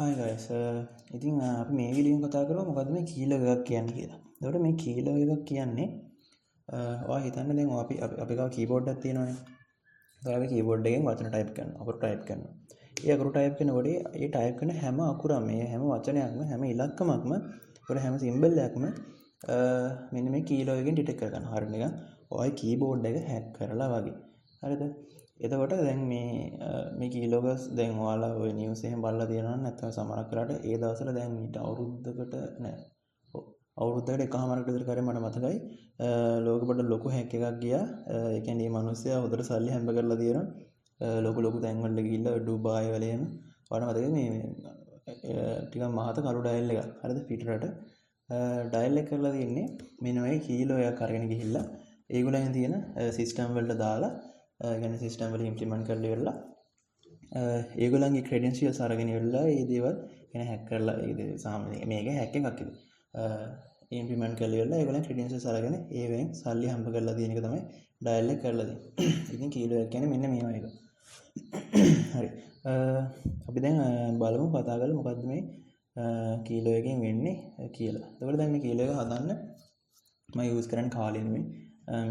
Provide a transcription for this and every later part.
Hi guys. ඉතින් අපි මේ වීඩියෝෙන් කතා කරමු මොකද්ද මේ කීලෝ එකක් කියන්නේ කියලා. එතකොට මේ කීලෝ එකක් කියන්නේ ඔයා හිතන්න දැන් අපි ගාව කීබෝඩ් එකක් තියෙනවනේ. එතකොට අපි කීබෝඩ් එකෙන් වචන ටයිප් කරනවා. අකුරු ටයිප් කරනවා. ඒ අකුරු ටයිප් කරනකොට ඒ ටයිප් කරන හැම අකුරම මේ හැම වචනයක්ම හැම ඉලක්කමක්ම ඒකට හැම සිම්බල් එකක්ම මෙන්න මේ කීලෝ එකෙන් ඩිටෙක්ට් කරගන්නවා. හරියට නිකන් ඔයයි කීබෝඩ් එක හැක් කරලා වගේ. හරිද? එතකොට දැන් මේ කීලෝගස් දැන් ඔයාලා ඔය නිවුස් එහෙම බලලා තියෙනවා නැත්නම් සමහරක් වෙලාවට ඒ දවස්වල දැන් ඊට අවුරුද්දකට නෑ අවුරුද්දකට එකමාරකට විතර කරේ මට මතකයි ලෝකෙ පොඩ ලොකු හැක් එකක් ගියා. ඒ කියන්නේ මේ මිනිස්සයා හොඳට සල්ලි හැම්බ කරලා තියෙනවා. ලොකු තැන් වලට ගිහිල්ලා ඩුබායි වල එහෙම ඔයාලට මතකද මේ ටිකක් මහත කළු ඩයල් එකක්. හරිද? පිටරට ඩයල් එක කරලා තියෙන්නේ මෙන්න මේ කීලෝ එකක් අරගෙන ගිහිල්ලා ඒගොල්ලන් තියෙන සිස්ටම් වලට දාලා ගැන සිස්ටම් වල ඉම්ප්ලිමන්ට් කරලා ඉවරලා ඒගොල්ලන්ගේ ක්‍රෙඩෙන්ෂියල්ස් අරගෙන ඉවරලා ඒ දේවල් ගැන හැක් කරලා ඒ සාමාන්‍ය මේක හැක් එකක් ඉතින් ඉම්ප්ලිමන්ට් කරලා ඉවරලා ඒගොල්ලන් ක්‍රෙඩෙන්ෂියල්ස් අරගෙන ඒවෙන් සල්ලි හම්බ කරලා තියෙන එක තමයි ඩයල් එක කරලා තියෙන්නේ. ඉතින් කීලෝ එක කියන්නේ මෙන්න මේවා එක. හරි. අපි දැන් බලමු කතා කරලා මොකද්ද මේ කීලෝ එකෙන් වෙන්නේ කියලා. එතකොට දැන් මේ කීලෝ එක හදන්න මම යූස් කරන්නේ කාලේ නෙමෙයි.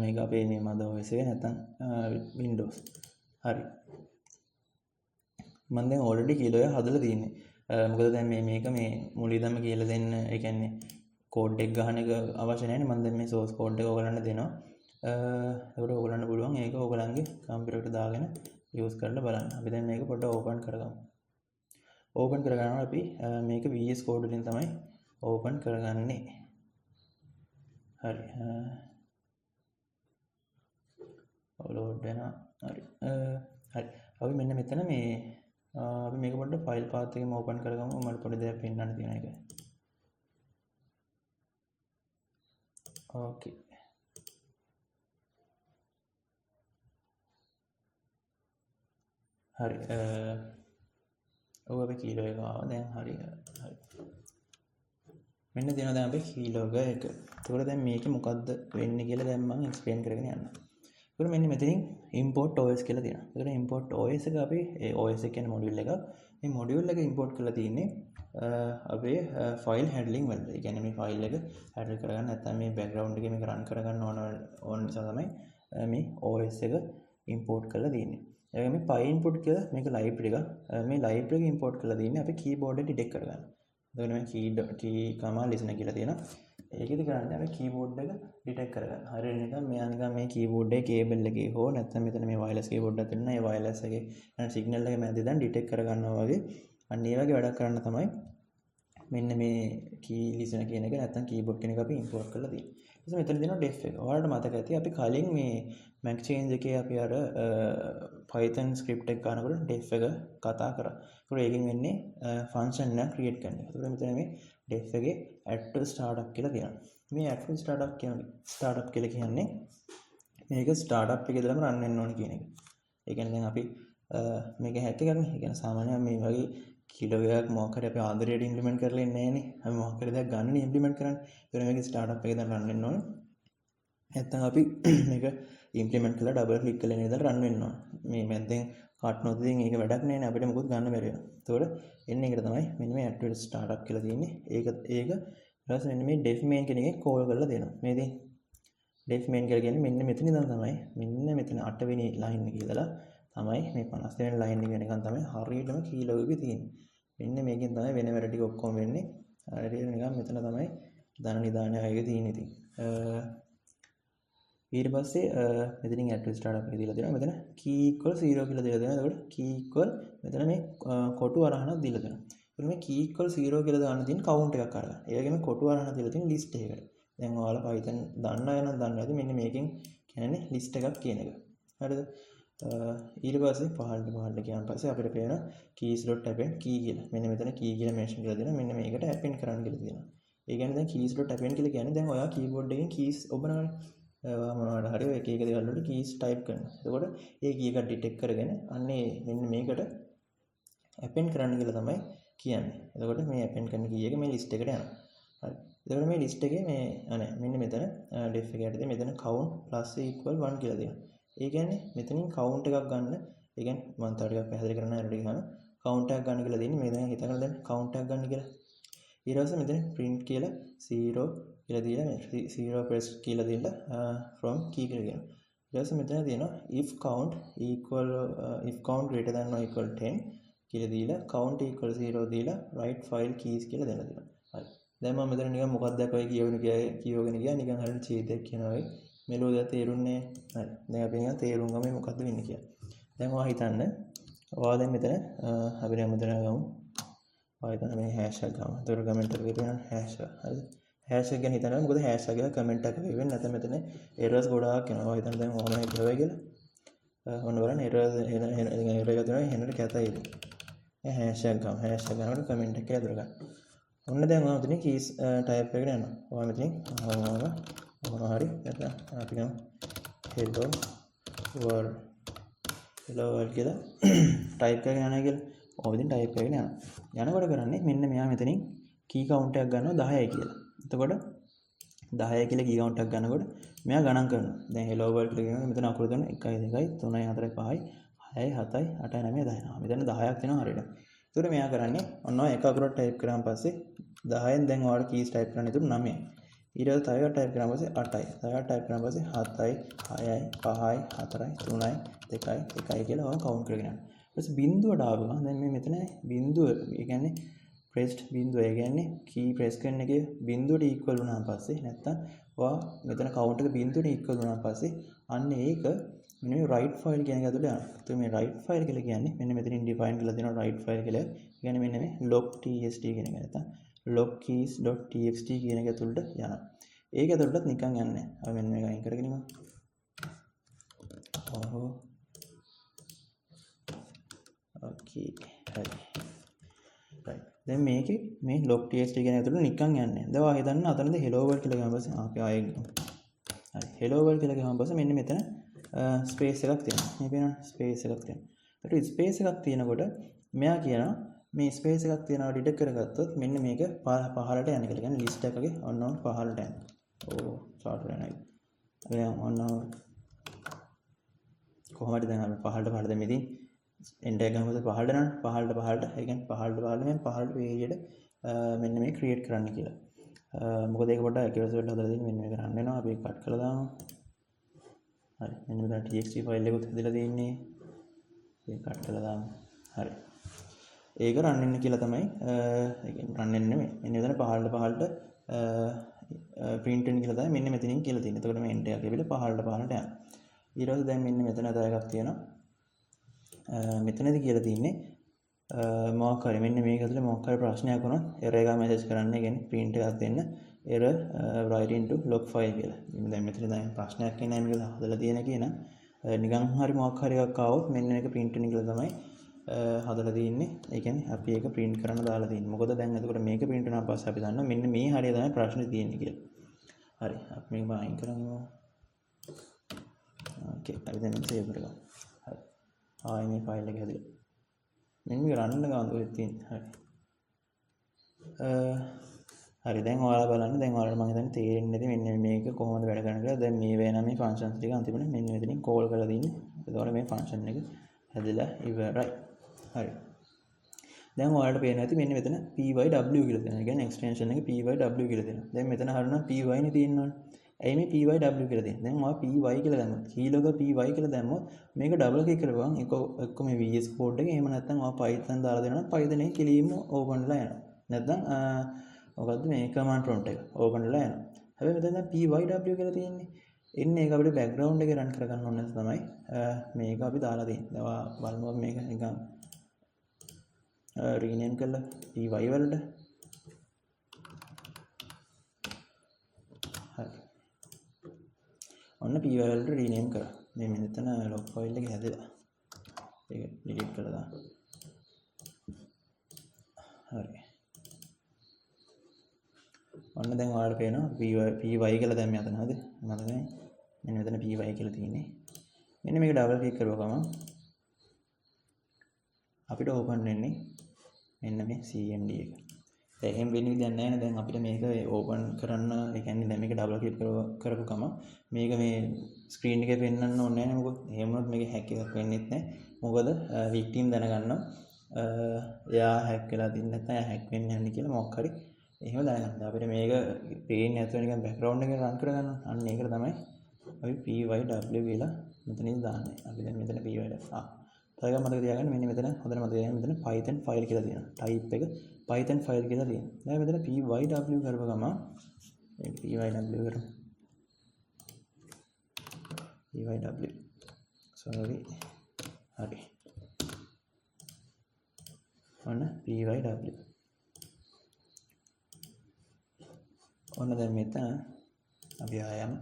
මේක අපේ මේ මද OS එක නැත්නම් Windows. හරි. මම දැන් already කීලෝ එක හදලා තියෙන්නේ. මොකද දැන් මේක මේ මුලින්දම කියලා දෙන්න ඒ කියන්නේ කෝඩ් එක ගහන එක අවශ්‍ය නැහැ නේ. මම දැන් මේ source code එක ඔයගලන්ට දෙනවා. ඒකට ඔයගලන්ට පුළුවන් ඒක ඔයගලන්ගේ කම්පියුටර් එකට දාගෙන යූස් කරලා බලන්න. අපි දැන් මේක පොඩ්ඩක් ඕපන් කරගමු. ඕපන් කරගන්නවා අපි මේක VS Code වලින් තමයි ඕපන් කරගන්නේ. හරි. ලෝඩ් වෙනවා. හරි. හරි. අපි මෙන්න මෙතන මේ අපි මේක පොඩ්ඩක් ෆයිල් පාත් එකෙන් ඕපන් කරගමු. මට පොඩි දෙයක් පෙන්නන්න තියෙන එක. ඕකේ. හරි. ඔව් අපි කීලෝ එක ආවා. දැන් හරි. හරි. මෙන්න දෙනවා දැන් අපි කීලෝ එක. ඒකෝර දැන් මේකේ මොකද්ද වෙන්නේ කියලා දැන් මම එක්ස්ප්ලেইন කරගෙන යන්න. ඒකෝර මෙන්න මෙතනින් import OS කියලා තියෙනවා. ඒකෝර import OS එක අපි ඒ OS එක කියන්නේ මොඩියුල් එක. මේ මොඩියුල් එක import කරලා තියෙන්නේ අපේ ෆයිල් හැන්ඩ්ලින් වලට. ඒ කියන්නේ මේ ෆයිල් එක හැන්ඩල් කරගන්න නැත්නම් මේ බෑග්ග්‍රවුන්ඩ් එකේ මේක රන් කරගන්න ඕන නිසා තමයි මේ OS එක import කරලා තියෙන්නේ. ඒ වගේම PyInput කියලා මේක ලයිබ්‍රරි එක. මේ ලයිබ්‍රරි එක import කරලා තියෙන්නේ අපි කීබෝඩ් එක ඩිටෙක්ට් කරගන්න. එතකොට මේ key comma listener කියලා තියෙනවා. ඒකෙදි කරන්නේ අපි කීබෝඩ් එක ඩිටෙක්ට් කරගන්න. හරියට නිකන් මෙයා නිකන් මේ කීබෝඩ් එකේ කේබල් එකේ හෝ නැත්නම් මෙතන මේ වයර්ලස් කීබෝඩ් එකක් තියෙනවා. ඒ වයර්ලස් එකේ යන සිග්නල් එක මැදදී දැන් ඩිටෙක්ට් කරගන්නවා වගේ අන්න ඒ වගේ වැඩක් කරන්න තමයි මෙන්න මේ key listener කියන එක නැත්නම් keyboard කියන එක අපි import කරලා තියෙන්නේ. ඊට පස්සේ මෙතන දෙනවා def එක. ඔයාලට මතක ඇති අපි කලින් මේ mac change එකේ අපි අර Python script එක කරනකොට def එක කතා කරා. ඒකට ඒකෙන් වෙන්නේ function එක create කරන එක. ඒකට මෙතන මේ def එකේ add to startup කියලා කියනවා. මේ add to startup කියලා කියන්නේ මේක startup එකේ ඉඳලම run වෙන්න ඕනේ කියන එක. ඒ කියන්නේ දැන් අපි මේක හැක් එකක් නේ. ඒ කියන්නේ සාමාන්‍යයෙන් මේ වගේ කීලෝ එකක් මොකක් හරි අපි ආන්දරයට ඉම්ප්ලිමන්ට් කරලා ඉන්නේ නැහනේ. අපි මොකක් හරි දෙයක් ගන්න නේ ඉම්ප්ලිමන්ට් කරන්නේ. ඒතර මේක ස්ටාර්ට්අප් එකේ දැන් රන් වෙන්න ඕනේ. නැත්නම් අපි මේක ඉම්ප්ලිමන්ට් කරලා ඩබල් ක්ලික් කරලා ඉඳලා රන් වෙන්න ඕනේ. මේ මැද්දෙන් කට් නොත් ඉතින් ඒක වැඩක් නැහැ නේ අපිට මොකුත් ගන්න බැරි වෙනවා. ඒතකොට එන්නේ ඒකට තමයි මෙන්න මේ ඇක්ටිව් ස්ටාර්ට්අප් කියලා තියෙන්නේ. ඒක ඊට පස්සේ මෙන්න මේ def main කියන එකේ කෝල් කරලා දෙනවා. මේ ඉතින් def main කියලා කියන්නේ මෙන්න මෙතන ඉඳන් තමයි මෙන්න මෙතන 8 වෙනි ලයින් එකේ ඉඳලා තමයි මේ 50 වෙනි ලයින් එක වෙනකන් තමයි හරියටම කීලෝ එකේ තියෙන්නේ. මෙන්න මේකෙන් තමයි වෙන වැඩ ටික ඔක්කොම වෙන්නේ. හරියට නිකන් මෙතන තමයි ධන නිදානය වගේ තියෙන්නේ ඉතින්. ඊට පස්සේ මෙතනින් ඇක්ටිව් ස්ටාර්ට්අප් එක දීලා දෙනවා. මෙතන key equal 0 කියලා දීලා දෙනවා. එතකොට key equal මෙතන මේ කොටු අරහනක් දීලා දෙනවා. එතකොට මේ key equal 0 කියලා දාන්න තියෙන කවුන්ට් එකක් අරගන්න. ඒ වගේම කොටු අරහන දීලා තියෙන list එකකට. දැන් ඔයාලා Python දන්න අය නම් දන්නවා ඇති මෙන්න මේකෙන් කියන්නේ list එකක් කියන එක. හරිද? ඊට පස්සේ පහළට ගියාන් පස්සේ අපිට පේන keys.append key කියලා. මෙන්න මෙතන key කියලා mention කරලා දෙනවා. මෙන්න මේකට append කරන්න කියලා තියෙනවා. ඒ කියන්නේ දැන් keys.append කියලා කියන්නේ දැන් ඔයා keyboard එකෙන් keys ඔබනවානේ. මොනවාට හරි ඔය එක එක දේවල් වලට keys type කරනවා. එතකොට ඒ key එක detect කරගෙන අන්නේ මෙන්න මේකට append කරන්න කියලා තමයි කියන්නේ. එතකොට මේ append කරන key එක මේ list එකට යනවා. හරි. එතකොට මේ list එකේ මේ මෙන්න මෙතන def එක යටතේ මෙතන count plus equal 1 කියලා දෙනවා. ඒ කියන්නේ මෙතනින් count එකක් ගන්න. ඒ කියන්නේ මම තව ටිකක් පැහැදිලි කරන්න හරියට ගන්න. කවුන්ට් එකක් ගන්න කියලා දෙන්නේ. මේ දැන් හිතන්න දැන් කවුන්ට් එකක් ගන්න කියලා. ඊට පස්සේ මෙතන print කියලා 0 කියලා දීලා මේ 0 press කියලා දීලා from key කියලා කියනවා. ඊට පස්සේ මෙතන තියෙනවා if count greater than or equal 10 කියලා දීලා count equal 0 දීලා write file keys කියලා දෙන්න දෙනවා. හරි. දැන් මම මෙතන නිකන් මොකක්ද ඔය කියවගෙන ගියා නිකන් හරියට ඡේදයක් කියනවා වගේ. මෙලෝ දෙයක් තේරුන්නේ නැහැ. හරි. දැන් අපි නිකන් තේරුම් ගමු මොකක්ද වෙන්නේ කියලා. දැන් ඔයා හිතන්න ඔයා දැන් මෙතන අපි දැන් මෙතන ගමු. ඔයා හිතන්න මේ hash එක ගමු. ඒතර කමෙන්ට් එකේ තියෙන hash එක. හරිද? hash එක ගැන හිතනවා මොකද hash එක කියලා කමෙන්ට් එකක වෙන්නේ නැත්නම් මෙතන errors ගොඩාක් එනවා. ඔයා හිතන්න දැන් ඔහම ගියවයි කියලා. ඔන්න බලන්න error එක තියෙනවා එහෙනට කැතයිද. hash එක ගමු. hash එක ගන්නකොට කමෙන්ට් එක කියලා දාගන්න. ඔන්න දැන් ඔයා මෙතන keys type එකට යනවා. ඔයා මෙතන මොනවා හරි නැත්නම් අපි ගමු hello world කියලා type කරගෙන යනවා කියලා. ඔය විදිහින් type කරගෙන යනවා. යනකොට කරන්නේ මෙන්න මෙයා මෙතනින් key count එකක් ගන්නවා 10යි කියලා. එතකොට 10 කියලා key count එකක් ගන්නකොට මෙයා ගණන් කරනවා. දැන් hello world කියලා කියනකොට මෙතන අකුරු දෙන 1 2 3 4 5 6 7 8 9 10. මෙතන 10ක් තියෙනවා හරියට. එතකොට මෙයා කරන්නේ ඔන්න ඔය එක අකුරක් type කරාන් පස්සේ 10න් දැන් ඔයාලා keys type කරන්න ඉතුරු 9යි. ඊට පස්සේ තව එකක් type කරාන් පස්සේ 8යි. තව එකක් type කරාන් පස්සේ 7යි 6යි 5යි 4යි 3යි 2යි 1යි කියලා ඔයා count කරගෙන යනවා. ඊට පස්සේ බිඳුවට ආව ගමන් දැන් මේ මෙතන බිඳුව ඒ කියන්නේ pressed බිඳුව ඒ කියන්නේ key press කරන එකේ බිඳුවට equal වුණාන් පස්සේ නැත්තම් ඔයා මෙතන count එක බිඳුවට equal වුණාන් පස්සේ අන්න ඒක මෙන්න මේ write file කියන එක ඇතුළේ යනවා. ඒත් මේ write file කියලා කියන්නේ මෙන්න මෙතනින් define කරලා දෙනවා write file කියලා. ඒ කියන්නේ මෙන්න මේ log.txt කියන එක නැත්තම් logkeys.txt කියන එක ඇතුළට යනවා. ඒක ඇතුළටත් නිකන් යන්නේ නැහැ. අපි මෙන්න මේක අයින් කරගෙන ඉමු. ඔව්. ඕකේ. හරි. right. දැන් මේකේ මේ log.txt කියන ඇතුළට නිකන් යන්නේ නැහැ. දැන් ඔයා හිතන්න අතනද hello world කියලා ගියාම පස්සේ අපි ආයෙ හරි hello world කියලා ගියාම පස්සේ මෙන්න මෙතන ස්පේස් එකක් තියෙනවා. මේ පේනවනේ ස්පේස් එකක් තියෙනවා. ඒකට ස්පේස් එකක් තියෙනකොට මෙයා කියනවා මේ ස්පේස් එකක් තියෙනවා ඩිටෙක්ට් කරගත්තොත් මෙන්න මේක පහළට යන්න කියලා. කියන්නේ ලිස්ට් එකකගේ ඔන්න පහළට යන්න. ඕ ස්ටාර්ට් වෙනවා. දැන් ඔන්න කොහොමද දැන් අපි පහළට දැන් මෙතින් එන්ටර් එක ගමු පහළට යනවා. පහළට ඒ කියන්නේ පහළට මෙන් පහළට වේගයට මෙන්න මේ ක්‍රියේට් කරන්න කියලා. මොකද ඒක පොඩ්ඩක් accuracy වලට හදලා දෙන්න මෙන්න මේක රන් වෙනවා. අපි කට් කරලා දාමු. හරි. මෙන්න මෙතන txt ෆයිල් එකකුත් හදලා තියෙන්නේ. ඒක කට් කරලා දාමු. හරි. ඒක රන් වෙන්න කියලා තමයි ඒ කියන්නේ රන් වෙන්නේ නෙමෙයි. මෙන්න මෙතන පහළට print වෙන්න කියලා තමයි මෙන්න මෙතනින් කියලා තියෙන්නේ. එතකොට මේ enter එක කියලා පහළට යනවා. ඊට පස්සේ දැන් මෙන්න මෙතන තව එකක් තියෙනවා. මෙතනදී කියලා තියෙන්නේ මොකක් හරි මෙන්න මේක ඇතුලේ මොකක් හරි ප්‍රශ්නයක් වුණොත් error එකක් message කරන්න. ඒ කියන්නේ print එකක් දෙන්න error write into log file කියලා. දැන් මෙතන දැන් ප්‍රශ්නයක් කියන්නේ මේක හදලා තියෙන කියන නිකන් හරි මොකක් හරි එකක් ආවොත් මෙන්න මේක print වෙන කියලා තමයි හදලා තියෙන්නේ. ඒ කියන්නේ අපි ඒක print කරන්න දාලා තියෙන්නේ. මොකද දැන් එතකොට මේක print වුණාන් පස්සේ අපි දන්නවා මෙන්න මේ හරිය තමයි ප්‍රශ්නේ තියෙන්නේ කියලා. හරි. අපි මේක අයින් කරමු. ඕකේ. අපි දැන් මේක සේව් කරගමු. හරි. ආයි මේ ෆයිල් එක හැදලා. මෙන්න මේක රන් ගන්න ඔය තියෙන්නේ. හරි. හරි දැන් ඔයාලා බලන්න දැන් ඔයාලට මම හිතන්නේ තේරෙන්නේ නැති මෙන්න මේක කොහොමද වැඩ කරන්නේ කියලා. දැන් මේ වෙනා මේ ෆන්ක්ෂන්ස් ටික අන්තිමට මෙන්න මෙතනින් කෝල් කරලා දෙන්නේ. ඒතකොට මේ ෆන්ක්ෂන් එක හැදලා ඉවරයි. හරි. දැන් ඔයාලට පේනවා ඇති මෙන්න මෙතන pyw කියලා තියෙනවා. ඒ කියන්නේ එක්ස්ටෙන්ෂන් එක pyw කියලා තියෙනවා. දැන් මෙතන හරිනම් py නේ තියෙනවනේ. ඇයි මේ pyw කියලා තියෙන්නේ? දැන් ඔයා py කියලා දැම්මොත් keylog py කියලා දැම්මොත් මේක ඩබල් ක්ලික් කරපුවම එක්ක මේ vs code එක එහෙම නැත්නම් ඔයා python දාලා දෙනවා නම් python එක කෙලින්ම ඕපන් වෙලා යනවා. නැත්නම් මොකද්ද මේ command prompt එක ඕපන් වෙලා යනවා. හැබැයි මෙතන දැන් pyw කියලා තියෙන්නේ. එන්නේ ඒක අපිට background එකේ run කරගන්න ඕන නැත්නම් තමයි මේක අපි දාලා තියෙන්නේ. දැන් ඔයා බලමු මේක නිකන් rename කරලා py වලට. හරි. ඔන්න py වලට rename කරා. මේ මෙතන log file එක හැදලා. ඒක delete කරලා දාන්න. හරි. ඔන්න දැන් ඔයාලට පේනවා py කියලා දැන් මෙතන හරිද? මතකයි. මෙන්න මෙතන py කියලා තියෙන්නේ. මෙන්න මේක ඩබල් ක්ලික් කරුවා ගමන් අපිට ඕපන් වෙන්නේ මෙන්න මේ cmd එක. දැන් එහෙම වෙන විදියක් නැහැ නේ. දැන් අපිට මේක ඕපන් කරන්න ඒ කියන්නේ දැන් මේක ඩබල් ක්ලික් කරපු ගමන් මේක මේ ස්ක්‍රීන් එකේ පෙන්වන්න ඕනේ නැහැ නේ. මොකද එහෙම වුණොත් මේක හැක් එකක් වෙන්නෙත් නැහැ. මොකද වික්ටිම් දැනගන්නවා එයා හැක් වෙලා තින්නේ නැත්නම් එයා හැක් වෙන්න යන්නේ කියලා මොකක් හරි එහෙම දැනගන්න. අපිට මේක පේන්නේ නැතුව නිකන් බෑග්ග්‍රවුන්ඩ් එකේ රන් කරගන්න. අන්න ඒකට තමයි අපි pyw කියලා මෙතනින් දාන්නේ. අපි දැන් මෙතන pyw තව එකක් මතක තියාගන්න. මෙන්න මෙතන හොඳට මතක තියාගන්න. මෙතන python file කියලා තියෙනවා. type එක python file කියලා තියෙනවා. දැන් මෙතන pyw කරපුව ගමන් මේ pyw කරමු. pyw sorry හරි. ඔන්න pyw ඔන්න දැන් මෙතන අපි ආයම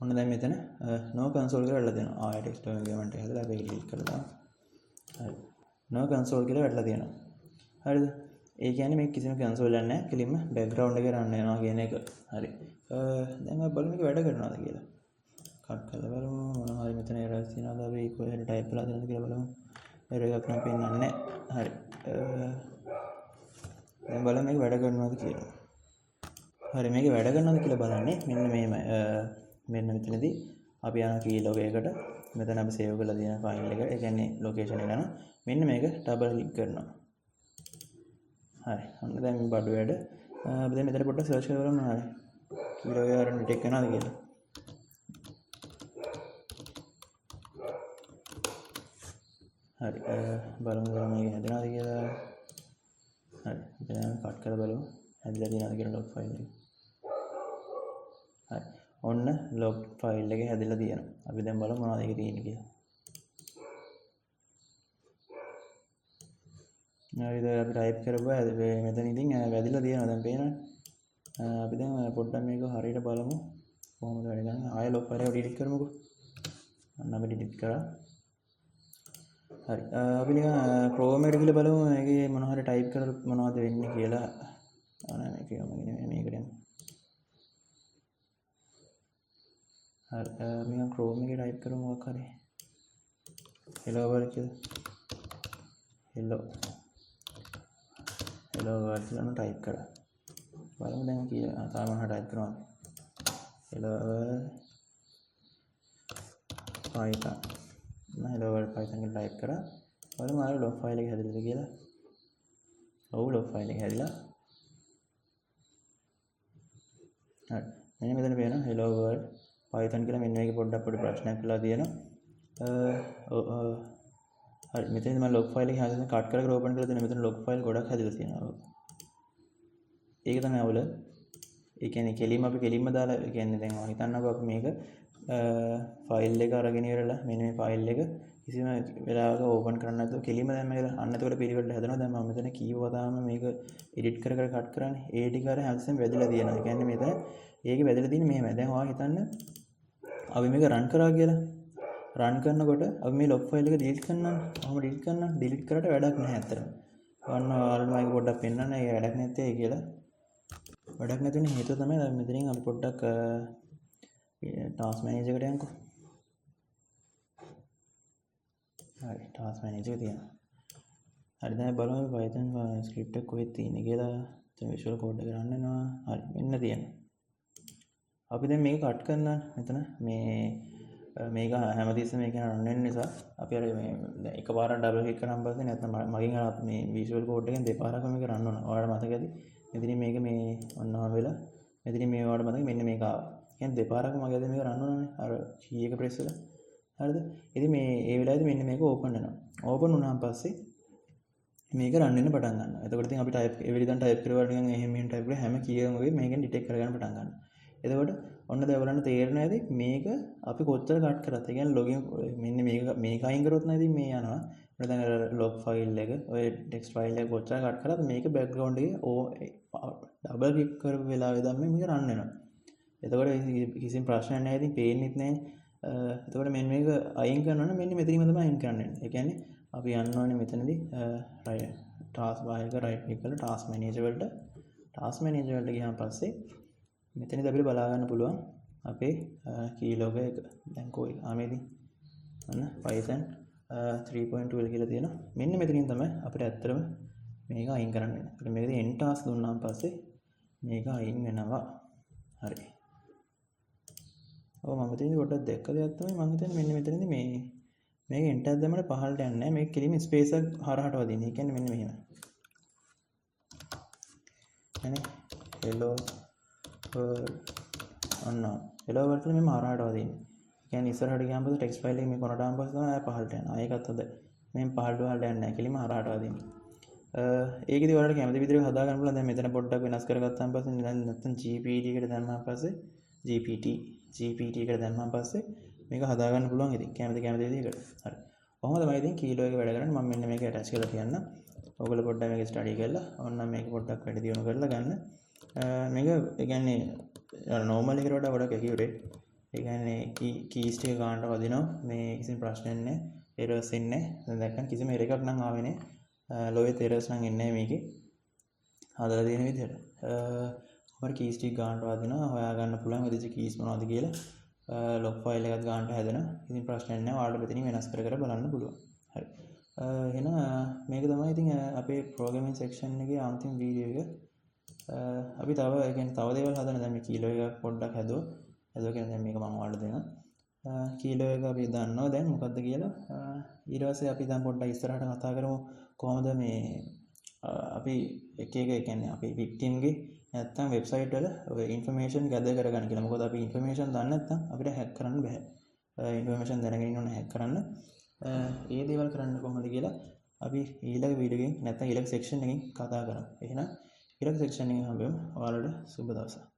ඔන්න දැන් මෙතන no console කියලා වැටලා තියෙනවා. ආයෙත් එක්ස්පෙරිමන්ට් එක හදලා අපි ඩිලීට් කරලා හරි. no console කියලා වැටලා තියෙනවා. හරිද? ඒ කියන්නේ මේ කිසිම console එකක් නැහැ. කෙලින්ම background එකේ run වෙනවා කියන එක. හරි. දැන් අපි බලමු මේක වැඩ කරනවද කියලා. කට් කරලා බලමු මොනවා හරි මෙතන errors තියෙනවද අපි කොහෙද type කරලා තියෙනවද කියලා බලමු. error එකක් නම් පෙන්නන්නේ නැහැ. හරි. දැන් බලමු මේක වැඩ කරනවද කියලා. හරි මේක වැඩ කරනවද කියලා බලන්නේ මෙන්න මේම මෙන්න මෙතනදී අපි යන keylog එකකට මෙතන අපි save කරලා තියෙන file එක ඒ කියන්නේ location එක යනවා මෙන්න මේක double click කරනවා. හරි ඔන්න දැන් මේ බඩු වැඩ අපි දැන් මෙතන පොඩ්ඩක් search කරලා බලමු හරි keylog එක අරන් detect වෙනවද කියලා. හරි බලමු මේක හැදෙනවද කියලා. හරි දැන් කට් කරලා බලමු හැදලා තියෙනවද කියලා log file එක. හරි ඔන්න log file එක හැදලා තියෙනවා. අපි දැන් බලමු මොනවද ඒකේ තියෙන්නේ කියලා. හරිද අපි type කරපුවා මෙතන ඉතින් වැදිලා තියෙනවා දැන් පේනවනේ. අපි දැන් පොඩ්ඩක් මේක හරියට බලමු කොහොමද වැඩ ගන්නේ. ආයෙ log file එක delete කරමුකෝ. අන්න අපි delete කරා. හරි අපි නිකන් Chrome එකට ගිහලා බලමු මේකේ මොන හරි type කරලා මොනවද වෙන්නේ කියලා. මේක මේකට යමු. හරි නිකන් Chrome එකේ type කරමු මොකක් හරි. hello world කියලා. hello world කියලා type කරා. බලමු දැන් කියලා තාම මොනවද type කරනවා. hello world python hello world python කියලා type කරා. බලමු ආයෙ log file එක හැදෙන්නද කියලා. ඔව් log file එක හැදිලා. හරි. මෙන්න මෙතන පේනවා hello world python කියලා මෙන්න මේකේ පොඩ්ඩක් පොඩි ප්‍රශ්නයක් වෙලා තියෙනවා. හරි මෙතන මම log file එක හැදෙන්න කට් කරලා open කරලා තියෙනවා. මෙතන log file ගොඩක් හැදලා තියෙනවා. ඒක තමයි අවුල. ඒ කියන්නේ අපි කෙලින්ම දාලා ඒ කියන්නේ දැන් ඔය හිතන්නකෝ අපි මේක ෆයිල් එක අරගෙන ඉවරලා මෙන්න මේ ෆයිල් එක කිසිම වෙලාවක ඕපන් කරන්න නැතුව කෙලින්ම දැන් මේක අන්න එතකොට පිළිවෙලට හදනවා. දැන් මම මෙතන කීවදාම මේක එඩිට් කර කට් කරන්නේ. ඒ ටික අර හැමතිස්සෙම වැදිලා තියෙනවා. ඒ කියන්නේ මෙතන ඒකේ වැදිලා තියෙන්නේ මෙහෙමයි. දැන් ඔයා හිතන්න අපි මේක රන් කරා කියලා. රන් කරනකොට අපි මේ log file එක delete කරනවා. කොහොම delete කරනවා? delete කරාට වැඩක් නැහැ අතන. ඔන්න ඔයාලට මම පොඩ්ඩක් පෙන්නන්න. ඒක වැඩක් නැත්තේ ඒ කියලා. වැඩක් නැති වෙන හේතුව තමයි දැන් මෙතනින් අපි පොඩ්ඩක් task manager එකට යමුකෝ. හරි task manager එක තියෙනවා. හරි දැන් බලමු Python script එක කොහෙද තියෙන්නේ කියලා. දැන් visual code එක රන් වෙනවා. හරි මෙන්න තියෙනවා. අපි දැන් මේක කට් කරනවා මෙතන මේක හැමතිස්සෙම මේක රන් වෙන නිසා අපි අර මේ එකපාරක් ඩබල් ක්ලික් කරාම පස්සේ නැත්නම් මගෙන් අර මේ visual code එකෙන් දෙපාරක් මේක රන් වෙනවා. ඔයාලට මතකද? මෙතනින් මේක මේ ඔන්නම වෙලා මෙතනින් මේ ඔයාලට මතකද මෙන්න මේක ආවා. කියන්නේ දෙපාරක් මගේ අද මේක රන් වුණානේ. අර key එක press වෙලා. හරිද? ඉතින් මේ ඒ වෙලාවේදී මෙන්න මේක open වෙනවා. open වුණාන් පස්සේ මේක රන් වෙන්න පටන් ගන්නවා. එතකොට ඉතින් අපි type එවිරිදන් type කරුවා නිකන් එහෙම type කරලා හැම key එකම වගේ මේකෙන් detect කරගන්න පටන් ගන්නවා. එතකොට ඔන්න දැන් ඔයගලන්ට තේරෙනවා ඇති මේක අපි කොච්චර කට් කරත් ඒ කියන්නේ login මෙන්න මේක අයින් කරොත් නම් ඉතින් මේ යනවා. අපිට දැන් log file එක ඔය text file එක කොච්චර කට් කරත් මේක background එකේ double click කරපු වෙලාවේ දැන් මේක run වෙනවා. එතකොට කිසිම ප්‍රශ්නයක් නැහැ. ඉතින් පේන්නෙත් නැහැ. එතකොට මෙන්න මේක අයින් කරනවා නම් මෙන්න මෙතනින්ම තමයි අයින් කරන්න වෙන්නේ. ඒ කියන්නේ අපි යන්න ඕනේ මෙතනදී task bar එක right click කරලා task manager වලට ගියාන් පස්සේ මෙතනදී අපිට බලා ගන්න පුළුවන් අපේ keylog එක. දැන් කොයි ආමේදී අන්න Python 3.12 කියලා තියෙනවා. මෙන්න මෙතනින් තමයි අපිට ඇත්තටම මේක අයින් කරන්න වෙන්නේ. අපිට මේකදී end task දුන්නාන් පස්සේ මේක අයින් වෙනවා. හරි. ඔව් මම මෙතනදී පොඩ්ඩක් දැක්ක දෙයක් තමයි මම හිතන්නේ මෙන්න මෙතනදී මේක එන්ටර් එකක් දැම්මම පහළට යන්නේ නැහැ. මේක කෙලින්ම ස්පේස් එක හරහට වදින්නේ. ඒ කියන්නේ මෙන්න මෙහෙම. හරිනේ. hello world අන්න hello world කියලා මෙහෙම හරහට වදින්නේ. ඒ කියන්නේ ඉස්සරහට ගියාම පස්සේ ටෙක්ස්ට් ෆයිල් එක මේ කොනට ආවම පස්සේ තමයි පහළට යනවා. ඒකත් හොඳයි. මෙහෙම පහළට යන්නේ නැහැ. කෙලින්ම හරහට වදින්නේ. ඒකෙදි ඔයාලට කැමති විදිහට හදා ගන්න පුළුවන්. දැන් මෙතන පොඩ්ඩක් වෙනස් කරගත්තාන් පස්සේ නැත්නම් GPT එකට දැම්මම පස්සේ GPT එකට දැම්මම පස්සේ මේක හදා ගන්න පුළුවන් ඉතින් කැමති විදිහකට. හරි. කොහොමද මම ඉතින් කීලෝ එක වැඩ කරන්නේ මම මෙන්න මේක ඇටච් කරලා තියන්න. ඔයගොල්ලෝ පොඩ්ඩක් මේක ස්ටඩි කරලා ඕනනම් මේක පොඩ්ඩක් වැඩි දියුණු කරලා ගන්න. මේක ඒ කියන්නේ නෝමල් එකට වඩා ගොඩක් ඇකියුරේට්. ඒ කියන්නේ කීස් ටික ගන්නට වදිනවා. මේ කිසිම ප්‍රශ්නයක් නැහැ. එරර්ස් ඉන්නේ. දැන් දැක්කම කිසිම එරර් එකක් නම් ආවේ නැහැ. ලෝවෙත් එරර්ස් නම් එන්නේ නැහැ මේකේ. හදලා තියෙන විදිහට. ඔයාලා කීස් ටික ගන්නට වදිනවා. හොයා ගන්න පුළුවන් වෙදිච්ච කීස් මොනවද කියලා. ලොග් ෆයිල් එකක් ගන්නට හැදෙනවා. ඉතින් ප්‍රශ්නයක් නැහැ. ඔයාලට මෙතනින් වෙනස් කර බලන්න පුළුවන්. හරි. එහෙනම් මේක තමයි ඉතින් අපේ ප්‍රෝග්‍රෑමින් සෙක්ෂන් එකේ අන්තිම වීඩියෝ එක. අපි තව ඒ කියන්නේ තව දේවල් හදන්න දැන් මේ කීලෝ එක පොඩ්ඩක් හැදුවා කියන්නේ දැන් මේක මම ඔයාලට දෙනවා. කීලෝ එක අපි දන්නවා දැන් මොකද්ද කියලා. ඊට පස්සේ අපි දැන් පොඩ්ඩක් ඉස්සරහට කතා කරමු කොහොමද මේ අපි එක ඒ කියන්නේ අපි victim ගේ නැත්තම් වෙබ්සයිට් වල ඔය ඉන්ෆර්මේෂන් ගැදර් කරගන්න කියලා. මොකද අපි ඉන්ෆර්මේෂන් දන්නේ නැත්නම් අපිට හැක් කරන්න බෑ. ඉන්ෆර්මේෂන් දැනගෙන ඉන්න ඕනේ හැක් කරන්න. ඒ දේවල් කරන්න කොහොමද කියලා අපි ඊළඟ වීඩියෝ එකකින් නැත්නම් ඊළඟ සෙක්ෂන් එකකින් කතා කරමු. එහෙනම් ඊළඟ සෙක්ෂන් එකෙන් හම්බෙමු. ඔයාලට සුබ දවසක්.